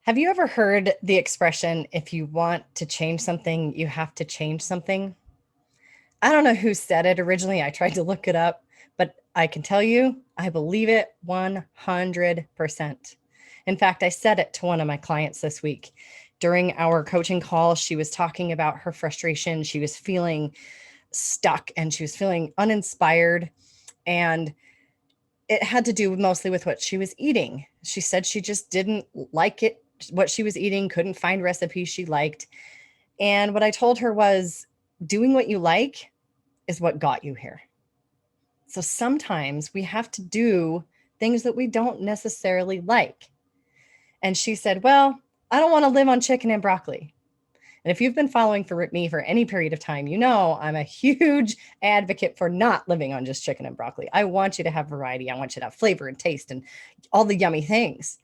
Have you ever heard the expression, if you want to change something, you have to change something? I don't know who said it originally. I tried to look it up, but I can tell you, I believe it 100%. In fact, I said it to one of my clients this week. During our coaching call, she was talking about her frustration. She was feeling stuck and she was feeling uninspired. And it had to do mostly with what she was eating. She said she just didn't like it, what she was eating, couldn't find recipes she liked. And what I told her was doing what you like is what got you here. So sometimes we have to do things that we don't necessarily like. And she said, well, I don't want to live on chicken and broccoli. And if you've been following for me for any period of time, you know I'm a huge advocate for not living on just chicken and broccoli. I want you to have variety. I want you to have flavor and taste and all the yummy things.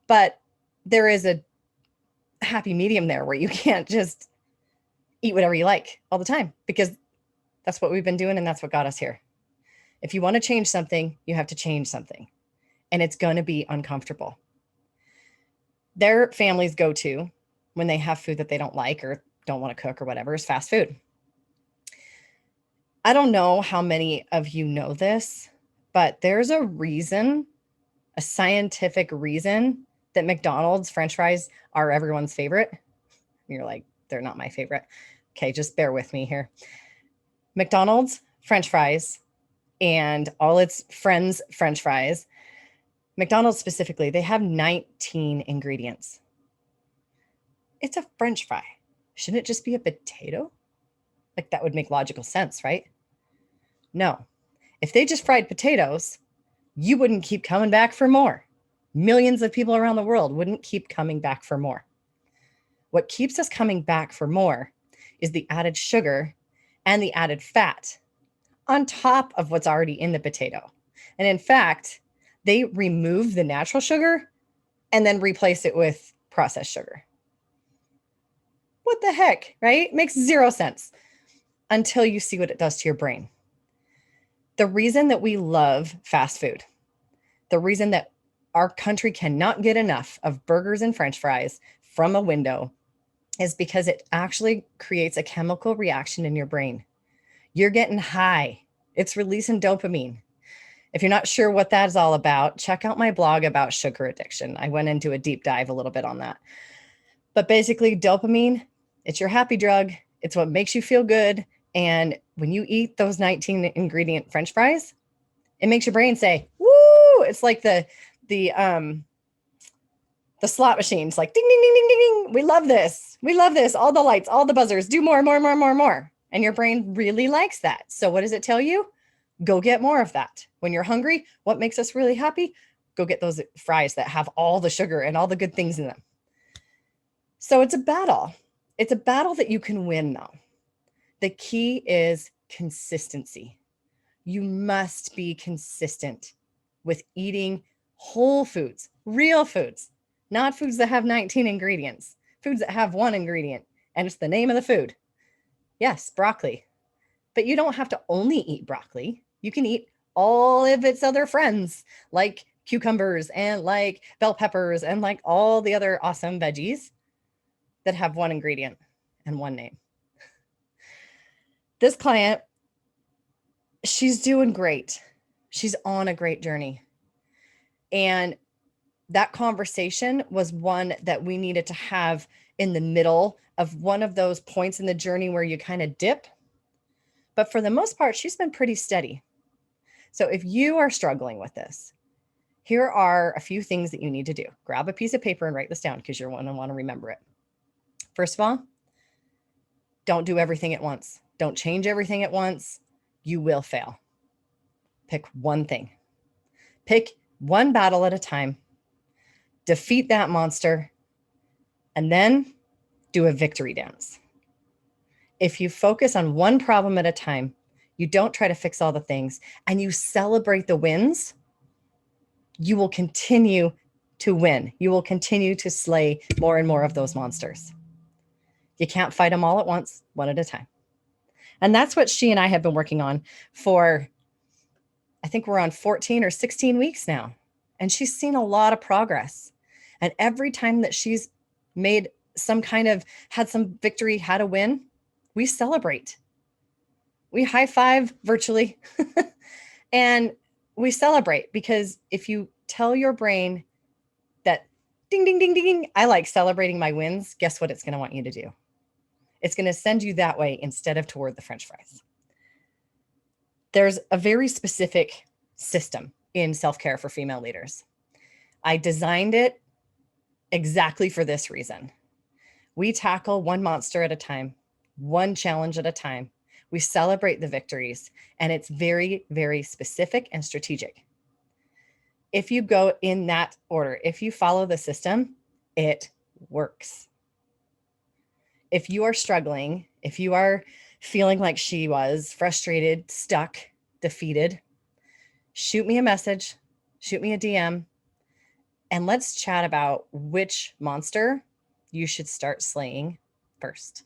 But there is a happy medium there where you can't just eat whatever you like all the time because that's what we've been doing and that's what got us here. If you want to change something, you have to change something, and it's going to be uncomfortable. Their families go to when they have food that they don't like or don't want to cook or whatever is fast food. I don't know how many of you know this, but there's a reason, a scientific reason that McDonald's French fries are everyone's favorite. You're like, they're not my favorite. Okay, just bear with me here. McDonald's French fries and all its friends' French fries, McDonald's specifically, they have 19 ingredients. It's a French fry. Shouldn't it just be a potato? Like that would make logical sense, right? No. If they just fried potatoes, you wouldn't keep coming back for more. Millions of people around the world wouldn't keep coming back for more. What keeps us coming back for more is the added sugar and the added fat on top of what's already in the potato. And in fact, they remove the natural sugar and then replace it with processed sugar. What the heck, right? Makes zero sense until you see what it does to your brain. The reason that we love fast food, the reason that our country cannot get enough of burgers and French fries from a window is because it actually creates a chemical reaction in your brain. You're getting high. It's releasing dopamine. If you're not sure what that is all about, check out my blog about sugar addiction. I went into a deep dive a little bit on that. But basically, dopamine, it's your happy drug. It's what makes you feel good. And when you eat those 19 ingredient French fries, it makes your brain say, woo! It's like the slot machines, like ding, ding, ding, ding, ding, ding. We love this. We love this. All the lights, all the buzzers, do more, more, more, more, more. And your brain really likes that. So what does it tell you? Go get more of that. When you're hungry, what makes us really happy? Go get those fries that have all the sugar and all the good things in them. So it's a battle. It's a battle that you can win, though. The key is consistency. You must be consistent with eating whole foods, real foods, not foods that have 19 ingredients, foods that have one ingredient, and it's the name of the food. Yes, broccoli. But you don't have to only eat broccoli. You can eat all of its other friends, like cucumbers and like bell peppers and like all the other awesome veggies that have one ingredient and one name. This client, she's doing great. She's on a great journey. And that conversation was one that we needed to have in the middle of one of those points in the journey where you kind of dip. But for the most part, she's been pretty steady. So if you are struggling with this, here are a few things that you need to do. Grab a piece of paper and write this down because you're going to want to remember it. First of all, don't do everything at once. Don't change everything at once. You will fail. Pick one thing. Pick one battle at a time. Defeat that monster. And then do a victory dance. If you focus on one problem at a time, you don't try to fix all the things, and you celebrate the wins, you will continue to win. You will continue to slay more and more of those monsters. You can't fight them all at once, one at a time. And that's what she and I have been working on for, I think we're on 14 or 16 weeks now. And she's seen a lot of progress. And every time that she's made some kind of, had some victory, had a win, we celebrate. We high five virtually and we celebrate, because if you tell your brain that ding, ding, ding, ding, I like celebrating my wins, guess what it's going to want you to do? It's going to send you that way instead of toward the French fries. There's a very specific system in self-care for female leaders. I designed it exactly for this reason. We tackle one monster at a time, one challenge at a time. We celebrate the victories, and it's very, very specific and strategic. If you go in that order, if you follow the system, it works. If you are struggling, if you are feeling like she was, frustrated, stuck, defeated, shoot me a message, shoot me a DM, and let's chat about which monster you should start slaying first.